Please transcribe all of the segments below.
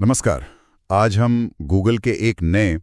नमस्कार। आज हम गूगल के एक नए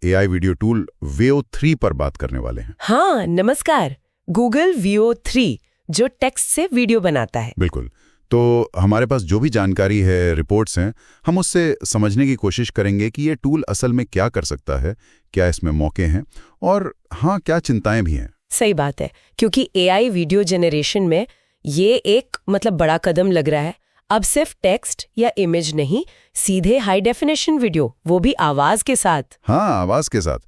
एआई वीडियो टूल वेओ 3 पर बात करने वाले हैं। हाँ, नमस्कार। गूगल वीओ 3 जो टेक्स्ट से वीडियो बनाता है। बिल्कुल। तो हमारे पास जो भी जानकारी है, रिपोर्ट्स हैं, हम उससे समझने की कोशिश करेंगे कि ये टूल असल में क्या कर सकता है, क्या इसमें मौके हैं और हाँ, क्या चिंताएं भी हैं। सही बात है, क्योंकि एआई वीडियो जनरेशन में ये एक बड़ा कदम लग रहा है। अब सिर्फ टेक्स्ट या इमेज नहीं, सीधे हाई डेफिनेशन वीडियो, वो भी आवाज के साथ। हाँ, आवाज के साथ।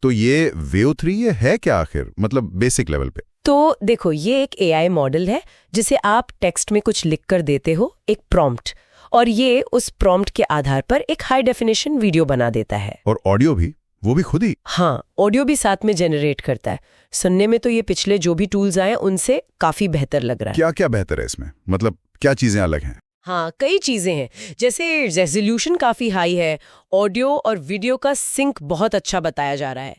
तो ये वेओ 3 ये है क्या आखिर, बेसिक लेवल पे? तो देखो, ये एक एआई मॉडल है जिसे आप टेक्स्ट में कुछ लिख कर देते हो, एक प्रॉम्प्ट, और ये उस प्रॉम्प्ट के आधार पर एक हाई डेफिनेशन वीडियो बना देता है। और ऑडियो भी, वो भी खुद ही? हाँ, ऑडियो भी साथ में जनरेट करता है। सुनने में तो ये पिछले जो भी टूल्स आए उनसे काफी बेहतर लग रहा है। क्या क्या बेहतर है इसमें, क्या चीजें अलग हैं? हाँ, कई चीजें हैं। जैसे रेजोल्यूशन काफी हाई है, ऑडियो और वीडियो का सिंक बहुत अच्छा बताया जा रहा है।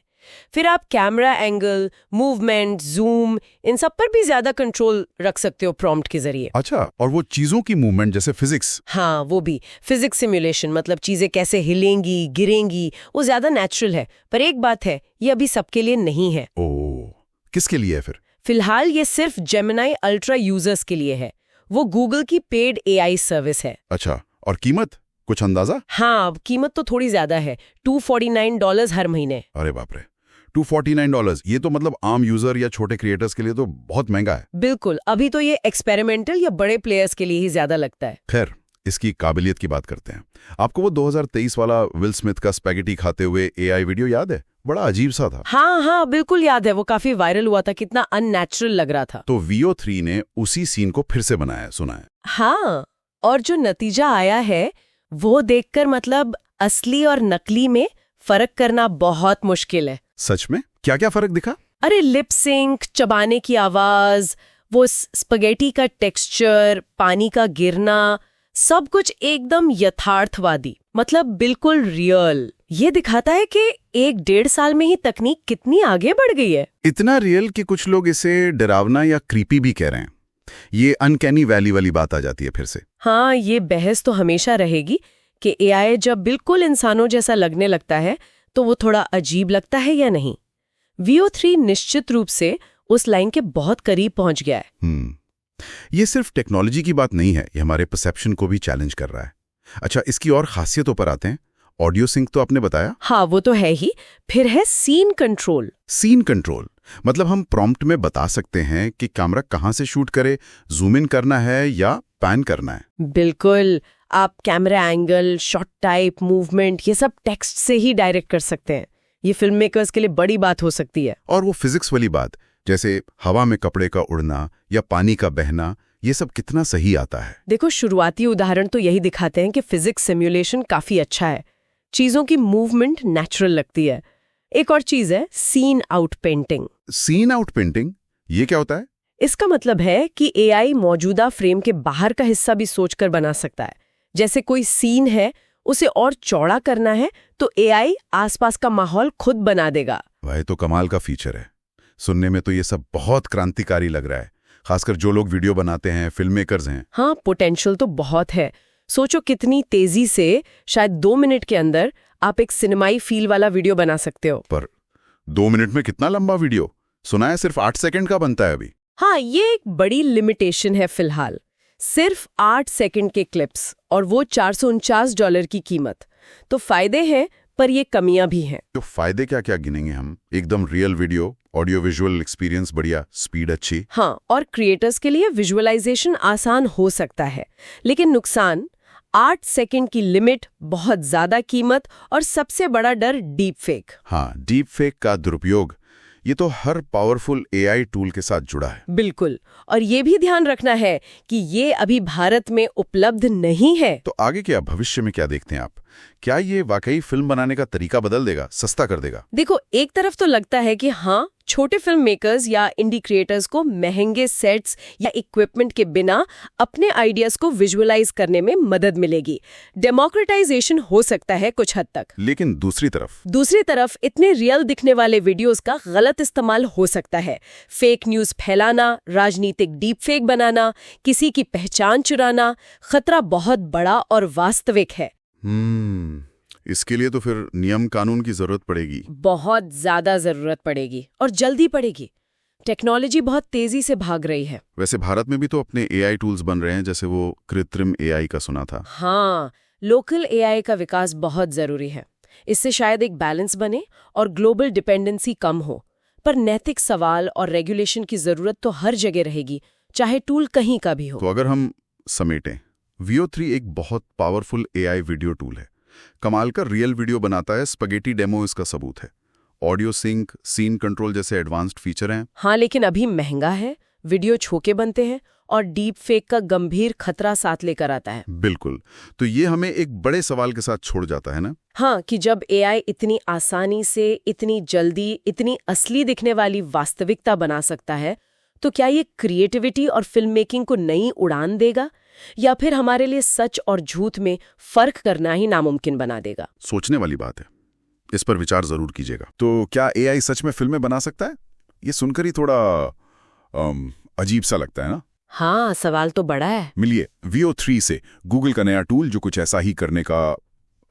फिर आप कैमरा एंगल, मूवमेंट, जूम, इन सब पर भी ज्यादा कंट्रोल रख सकते हो प्रॉम्प्ट के जरिए। अच्छा, और वो चीजों की मूवमेंट जैसे फिजिक्स? हाँ, वो भी फिजिक्स सिमुलेशन, चीजें कैसे हिलेंगी, गिरेंगी, वो ज्यादा नेचुरल है। पर एक बात है, ये अभी सबके लिए नहीं है। ओह, किसके लिए है फिर? फिलहाल ये सिर्फ जेमिनी अल्ट्रा यूजर्स के लिए है। वो गूगल की पेड एआई सर्विस है। अच्छा, और कीमत कुछ अंदाजा? हाँ, कीमत तो थोड़ी ज्यादा है, $249 हर महीने। अरे बाप रे, $249। ये तो आम यूजर या छोटे क्रिएटर्स के लिए तो बहुत महंगा है। बिल्कुल, अभी तो ये एक्सपेरिमेंटल या बड़े प्लेयर्स के लिए ही ज्यादा लगता है। खैर, इसकी काबिलियत की बात करते हैं। आपको वो 2023 वाला विल स्मिथ का स्पैगेटी खाते हुए एआई वीडियो याद है? बड़ा अजीब सा था। हाँ, बिल्कुल याद है। वो काफी वायरल हुआ था, कितना अननेचुरल लग रहा था। तो वीओ 3 ने उसी सीन को फिर से बनाया, सुना है? हाँ, और जो नतीजा आया है वो देखकर असली और नकली में फर्क करना बहुत मुश्किल है। सच में? क्या क्या फर्क दिखा? अरे, लिप सिंक, चबाने की आवाज, वो स्पगेटी का टेक्सचर, पानी का गिरना, सब कुछ एकदम यथार्थवादी, बिल्कुल रियल। ये दिखाता है कि 1-1.5 साल में ही तकनीक कितनी आगे बढ़ गई है। इतना रियल कि कुछ लोग इसे डरावना या क्रीपी भी कह रहे हैं। ये अनकैनी वैली वाली बात आ जाती है फिर से। हाँ, ये बहस तो हमेशा रहेगी कि एआई जब बिल्कुल इंसानों जैसा लगने लगता है तो वो थोड़ा अजीब लगता है या नहीं। वीओ 3 निश्चित रूप से उस लाइन के बहुत करीब पहुंच गया है। ये सिर्फ टेक्नोलॉजी की बात नहीं है, ये हमारे परसेप्शन को भी चैलेंज कर रहा है। अच्छा, इसकी और खासियतों पर आते हैं। ऑडियो सिंक तो आपने बताया। हाँ, वो तो है ही। फिर है सीन कंट्रोल। सीन कंट्रोल हम प्रॉम्प्ट में बता सकते हैं कि कैमरा कहाँ से शूट करे, जूम इन करना है या पैन करना है। बिल्कुल, आप camera angle, shot type, movement, ये सब टेक्स्ट से ही डायरेक्ट कर सकते हैं। ये फिल्म मेकर्स के लिए बड़ी बात हो सकती है। और वो फिजिक्स वाली बात, जैसे हवा में कपड़े का उड़ना या पानी का बहना, ये सब कितना सही आता है? देखो, शुरुआती उदाहरण तो यही दिखाते हैं कि फिजिक्स सिमुलेशन काफी अच्छा है। चीजों की मूवमेंट नेचुरल लगती है। एक और चीज है scene out painting. Scene out painting, ये क्या होता है? इसका मतलब है कि एआई मौजूदा फ्रेम के बाहर का हिस्सा भी सोचकर बना सकता है। जैसे कोई सीन है, उसे और चौड़ा करना है तो एआई आसपास का माहौल खुद बना देगा। वह तो कमाल का फीचर है। सुनने में तो ये सब बहुत क्रांतिकारी लग रहा है, खासकर जो लोग वीडियो बनाते हैं, फिल्म मेकर्स हैं। हाँ, पोटेंशियल तो बहुत है। सोचो कितनी तेजी से, शायद 2 मिनट के अंदर आप एक सिनेमाई फील वाला वीडियो बना सकते हो। पर 2 मिनट में कितना लंबा वीडियो? सुना है सिर्फ 8 सेकंड का बनता है अभी। हाँ, ये एक बड़ी लिमिटेशन है फिलहाल। सिर्फ 8 सेकंड के क्लिप्स, और वो $449 की कीमत। तो फायदे हैं, पर ये कमियां भी हैं। तो फायदे क्या क्या गिनेंगे हम? एकदम real video, audio visual experience बढ़िया, स्पीड अच्छी। हाँ, और क्रिएटर्स के लिए विजुअलाइजेशन आसान हो सकता है। लेकिन नुकसान, 8 सेकंड की लिमिट, बहुत ज्यादा कीमत, और सबसे बड़ा डर डीप फेक। हाँ, डीप फेक का दुरुपयोग, ये तो हर पावरफुल एआई टूल के साथ जुड़ा है। बिल्कुल, और ये भी ध्यान रखना है कि ये अभी भारत में उपलब्ध नहीं है। तो आगे क्या, भविष्य में क्या देखते हैं आप? क्या ये वाकई फिल्म बनाने का तरीका बदल देगा, सस्ता कर देगा? देखो, एक तरफ तो लगता है कि हाँ, छोटे फिल्म मेकर्स या इंडी क्रिएटर्स को महंगे सेट्स या इक्विपमेंट के बिना अपने आइडियाज को विजुअलाइज करने में मदद मिलेगी। डेमोक्रेटाइजेशन हो सकता है कुछ हद तक। लेकिन दूसरी तरफ इतने रियल दिखने वाले वीडियोस का गलत इस्तेमाल हो सकता है। फेक न्यूज फैलाना, राजनीतिक डीप फेक बनाना, किसी की पहचान चुराना, खतरा बहुत बड़ा और वास्तविक है। इसके लिए तो फिर नियम कानून की जरूरत पड़ेगी। बहुत ज्यादा जरूरत पड़ेगी और जल्दी पड़ेगी। टेक्नोलॉजी बहुत तेजी से भाग रही है। वैसे भारत में भी तो अपने एआई टूल्स बन रहे हैं, जैसे वो कृत्रिम एआई का सुना था। हाँ, लोकल एआई का विकास बहुत जरूरी है। इससे शायद एक बैलेंस बने और ग्लोबल डिपेंडेंसी कम हो। पर नैतिक सवाल और रेगुलेशन की जरूरत तो हर जगह रहेगी, चाहे टूल कहीं का भी हो। तो अगर हम समेटें, Veo 3 एक बहुत पावरफुल एआई वीडियो टूल है। कमाल का रियल वीडियो बनाता है, स्पगेटी डेमो इसका सबूत है। ऑडियो सिंक, सीन कंट्रोल जैसे एडवांस्ड फीचर हैं। हाँ, लेकिन अभी महंगा है, वीडियो छोके बनते हैं और डीप फेक का गंभीर खतरा साथ लेकर आता है। बिल्कुल। तो ये हमें एक बड़े सवाल के साथ छोड़ जाता है ना। हाँ, कि जब एआई इतनी आसानी से, इतनी जल्दी, इतनी असली दिखने वाली वास्तविकता बना सकता है, तो क्या ये क्रिएटिविटी और फिल्म मेकिंग को नई उड़ान देगा, या फिर हमारे लिए सच और झूठ में फर्क करना ही नामुमकिन बना देगा? सोचने वाली बात है, इस पर विचार जरूर कीजिएगा। तो क्या एआई सच में फिल्में बना सकता है? ये सुनकर ही थोड़ा अजीब सा लगता है ना। हाँ, सवाल तो बड़ा है। मिलिए Veo 3 से, गूगल का नया टूल जो कुछ ऐसा ही करने का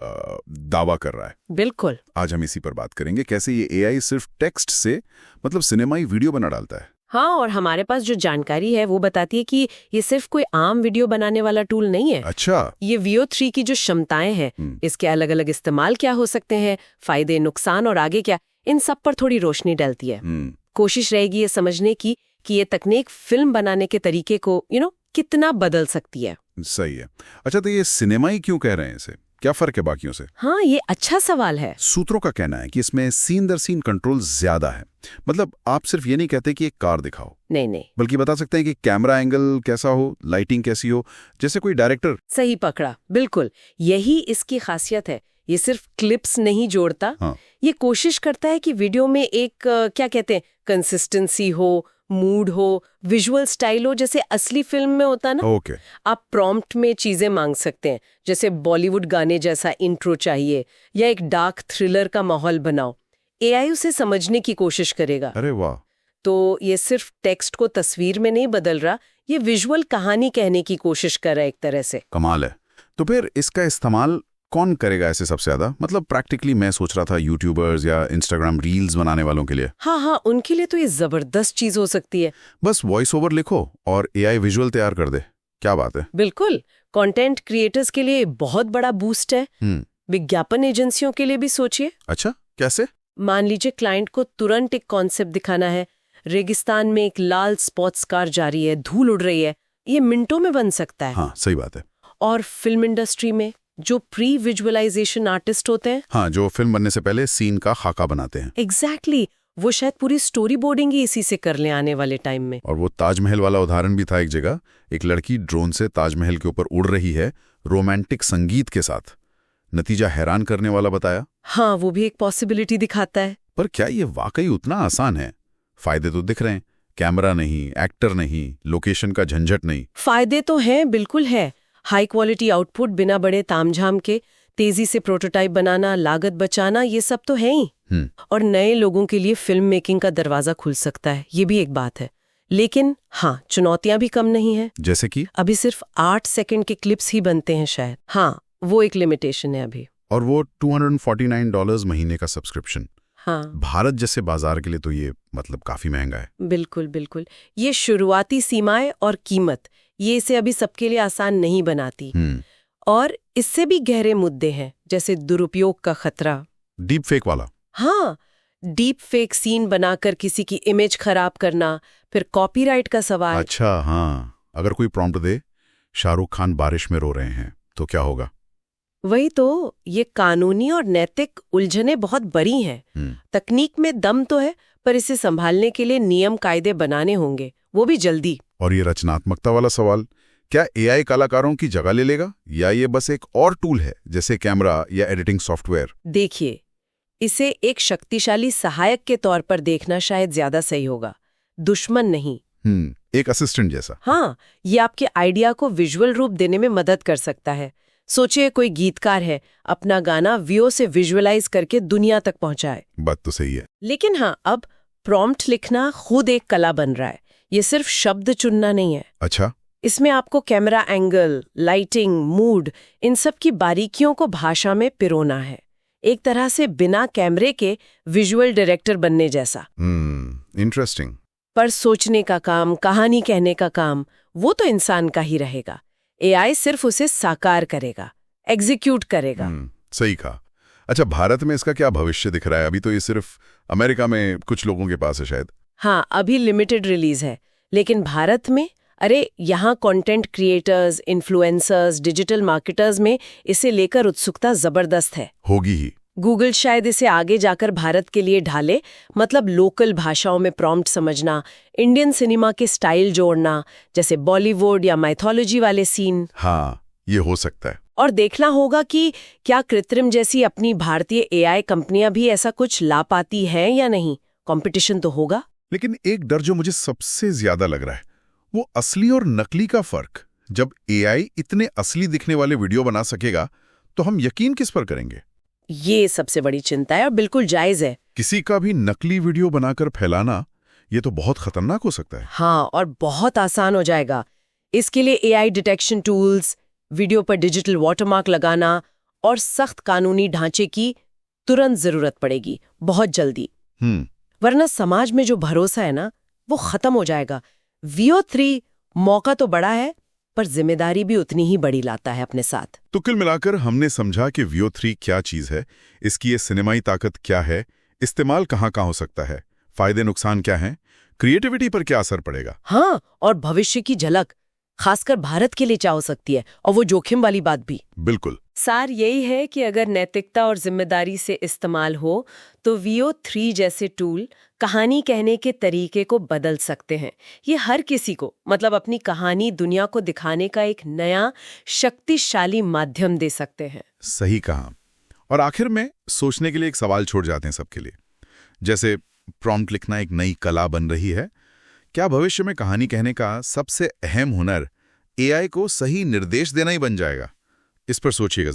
दावा कर रहा है। बिल्कुल। आज हम इसी पर बात करेंगे, कैसे ये एआई सिर्फ टेक्स्ट से मतलब सिनेमाई वीडियो बना डालता है। हाँ, और हमारे पास जो जानकारी है वो बताती है कि ये सिर्फ कोई आम वीडियो बनाने वाला टूल नहीं है। अच्छा। ये Veo 3 की जो क्षमताएं हैं, इसके अलग अलग इस्तेमाल क्या हो सकते हैं, फायदे नुकसान और आगे क्या, इन सब पर थोड़ी रोशनी डलती है। कोशिश रहेगी ये समझने की कि ये तकनीक फिल्म बनाने के तरीके को कितना बदल सकती है। सही है। अच्छा, तो ये सिनेमाई क्यों कह रहे हैं इसे? क्या फर्क है बाकियों से? हाँ, ये अच्छा सवाल है। सूत्रों का कहना है कि इसमें सीन दर सीन कंट्रोल ज्यादा है। मतलब आप सिर्फ ये नहीं कहते कि एक कार दिखाओ, नहीं, बल्कि बता सकते हैं कि कैमरा एंगल कैसा हो, लाइटिंग कैसी हो, जैसे कोई डायरेक्टर। सही पकड़ा, बिल्कुल यही इसकी खासियत है। ये सिर्फ क्लिप्स नहीं जोड़ता। हाँ। ये कोशिश करता है कि वीडियो में एक क्या कहते हैं, कंसिस्टेंसी हो, मूड हो, विजुअल स्टाइल हो, जैसे असली फिल्म में होता ना। ओके। आप प्रॉम्प्ट में चीजें मांग सकते हैं, जैसे बॉलीवुड गाने जैसा इंट्रो चाहिए या एक डार्क थ्रिलर का माहौल बनाओ। एआई उसे समझने की कोशिश करेगा। अरे वाह। तो ये सिर्फ टेक्स्ट को तस्वीर में नहीं बदल रहा, ये विजुअल कहानी कहने की कोशिश कर रहा है एक तरह से। कमाल है। तो फिर इसका इस्तेमाल कौन करेगा ऐसे सबसे ज्यादा? मतलब प्रैक्टिकली मैं सोच रहा था यूट्यूबर्स या इंस्टाग्राम रील्स बनाने वालों के लिए। हाँ, उनके लिए तो ये जबरदस्त चीज हो सकती है। बस वॉइस ओवर लिखो और एआई विजुअल तैयार कर दे। क्या बात है। बिल्कुल। कंटेंट क्रिएटर्स के लिए बहुत बड़ा बूस्ट है। विज्ञापन एजेंसियों के लिए भी सोचिए। अच्छा, कैसे? मान लीजिए क्लाइंट को तुरंत एक कॉन्सेप्ट दिखाना है, रेगिस्तान में एक लाल स्पॉट्स कार जा रही है, धूल उड़ रही है, ये मिनटों में बन सकता है। हाँ, सही बात है। और फिल्म इंडस्ट्री में जो प्री विजुअलाइजेशन आर्टिस्ट होते हैं, हाँ, जो फिल्म बनने से पहले सीन का खाका बनाते हैं। एग्जैक्टली, वो शायद पूरी स्टोरी बोर्डिंग ही इसी से कर ले आने वाले टाइम में। और वो ताजमहल वाला उदाहरण भी था एक जगह। एक लड़की ड्रोन से ताजमहल के ऊपर उड़ रही है, रोमांटिक संगीत के साथ। नतीजा हैरान करने वाला बताया। हाँ, वो भी एक पॉसिबिलिटी दिखाता है। पर क्या ये वाकई उतना आसान है? फायदे तो दिख रहे हैं, कैमरा नहीं, एक्टर नहीं, लोकेशन का झंझट नहीं। फायदे तो हैं, बिल्कुल है। हाई क्वालिटी आउटपुट बिना बड़े तामझाम के, तेजी से प्रोटोटाइप बनाना, लागत बचाना, ये सब तो है ही। और नए लोगों के लिए फिल्म मेकिंग का दरवाजा खुल सकता है, ये भी एक बात है। लेकिन हाँ, चुनौतियां भी कम नहीं है। जैसे कि अभी सिर्फ 8 सेकंड के क्लिप्स ही बनते हैं शायद। हाँ, वो एक लिमिटेशन है अभी। और वो $249 महीने का सब्सक्रिप्शन। हाँ, भारत जैसे बाजार के लिए तो ये मतलब काफी महंगा है। बिल्कुल बिल्कुल। ये शुरुआती सीमाएं और कीमत, ये इसे अभी सबके लिए आसान नहीं बनाती। और इससे भी गहरे मुद्दे हैं, जैसे दुरुपयोग का खतरा। डीप फेक वाला? हाँ, डीप फेक सीन बनाकर किसी की इमेज खराब करना, फिर कॉपीराइट का सवाल। अच्छा, हाँ। अगर कोई प्रॉम्प्ट दे, शाहरुख खान बारिश में रो रहे हैं, तो क्या होगा? वही तो, ये कानूनी और नैतिक उलझने बहुत बड़ी हैं। तकनीक में दम तो है, पर इसे संभालने के लिए नियम कायदे बनाने होंगे, वो भी जल्दी। और ये रचनात्मकता वाला सवाल, क्या एआई कलाकारों की जगह ले लेगा, या ये बस एक और टूल है जैसे कैमरा या एडिटिंग सॉफ्टवेयर? देखिए, इसे एक शक्तिशाली सहायक के तौर पर देखना शायद ज्यादा सही होगा, दुश्मन नहीं। एक असिस्टेंट जैसा। हाँ, ये आपके आइडिया को विजुअल रूप देने में मदद कर सकता है। सोचिए कोई गीतकार है, अपना गाना Veo से विजुअलाइज करके दुनिया तक पहुंचाए। बात तो सही है। लेकिन हाँ, अब प्रॉम्प्ट लिखना खुद एक कला बन रहा है। ये सिर्फ शब्द चुनना नहीं है। अच्छा। इसमें आपको कैमरा एंगल, लाइटिंग, मूड, इन सब की बारीकियों को भाषा में पिरोना है। एक तरह से बिना कैमरे के विजुअल डायरेक्टर बनने जैसा। इंटरेस्टिंग। पर सोचने का काम, कहानी कहने का काम, वो तो इंसान का ही रहेगा। एआई सिर्फ उसे साकार करेगा, एग्जीक्यूट करेगा। सही कहा। अच्छा, भारत में इसका क्या भविष्य दिख रहा है? अभी तो ये सिर्फ अमेरिका में कुछ लोगों के पास है शायद। हाँ, अभी लिमिटेड रिलीज है, लेकिन भारत में यहाँ content creators, influencers, digital marketers में इसे लेकर उत्सुकता जबरदस्त है। होगी ही। गूगल शायद इसे आगे जाकर भारत के लिए ढाले, मतलब लोकल भाषाओं में प्रॉम्प्ट समझना, इंडियन सिनेमा के स्टाइल जोड़ना, जैसे बॉलीवुड या माइथोलॉजी वाले सीन। हाँ, ये हो सकता है। और देखना होगा कि क्या कृत्रिम जैसी अपनी भारतीय एआई कंपनियां भी ऐसा कुछ ला पाती हैं या नहीं। कंपटीशन तो होगा। लेकिन एक डर जो मुझे सबसे ज्यादा लग रहा है, वो असली और नकली का फर्क। जब एआई इतने असली दिखने वाले वीडियो बना सकेगा, तो हम यकीन किस पर करेंगे? ये सबसे बड़ी चिंता है और बिल्कुल जायज है। किसी का भी नकली वीडियो बनाकर फैलाना, ये तो बहुत खतरनाक हो सकता है। हाँ, और बहुत आसान हो जाएगा। इसके लिए एआई डिटेक्शन टूल्स, वीडियो पर डिजिटल वाटरमार्क लगाना और सख्त कानूनी ढांचे की तुरंत जरूरत पड़ेगी, बहुत जल्दी। वरना समाज में जो भरोसा है ना, वो खत्म हो जाएगा। Veo 3 मौका तो बड़ा है, पर जिम्मेदारी भी उतनी ही बड़ी लाता है अपने साथ। तो कुल मिलाकर हमने समझा कि Veo 3 क्या चीज है, इसकी ये सिनेमाई ताकत क्या है, इस्तेमाल कहाँ हो सकता है, फायदे नुकसान क्या हैं, क्रिएटिविटी पर क्या असर पड़ेगा। हाँ, और भविष्य की झलक खासकर भारत के लिए क्या हो सकती है, और वो जोखिम वाली बात भी। बिल्कुल। सार यही है कि अगर नैतिकता और जिम्मेदारी से इस्तेमाल हो तो Veo 3 जैसे टूल कहानी कहने के तरीके को बदल सकते हैं। ये हर किसी को, मतलब अपनी कहानी दुनिया को दिखाने का एक नया शक्तिशाली माध्यम दे सकते हैं। सही कहा। और आखिर में सोचने के लिए एक सवाल छोड़ जाते हैं सबके लिए। जैसे प्रॉम्प्ट लिखना एक नई कला बन रही है, क्या भविष्य में कहानी कहने का सबसे अहम हुनर एआई को सही निर्देश देना ही बन जाएगा? इस पर सोचिएगा जरूर।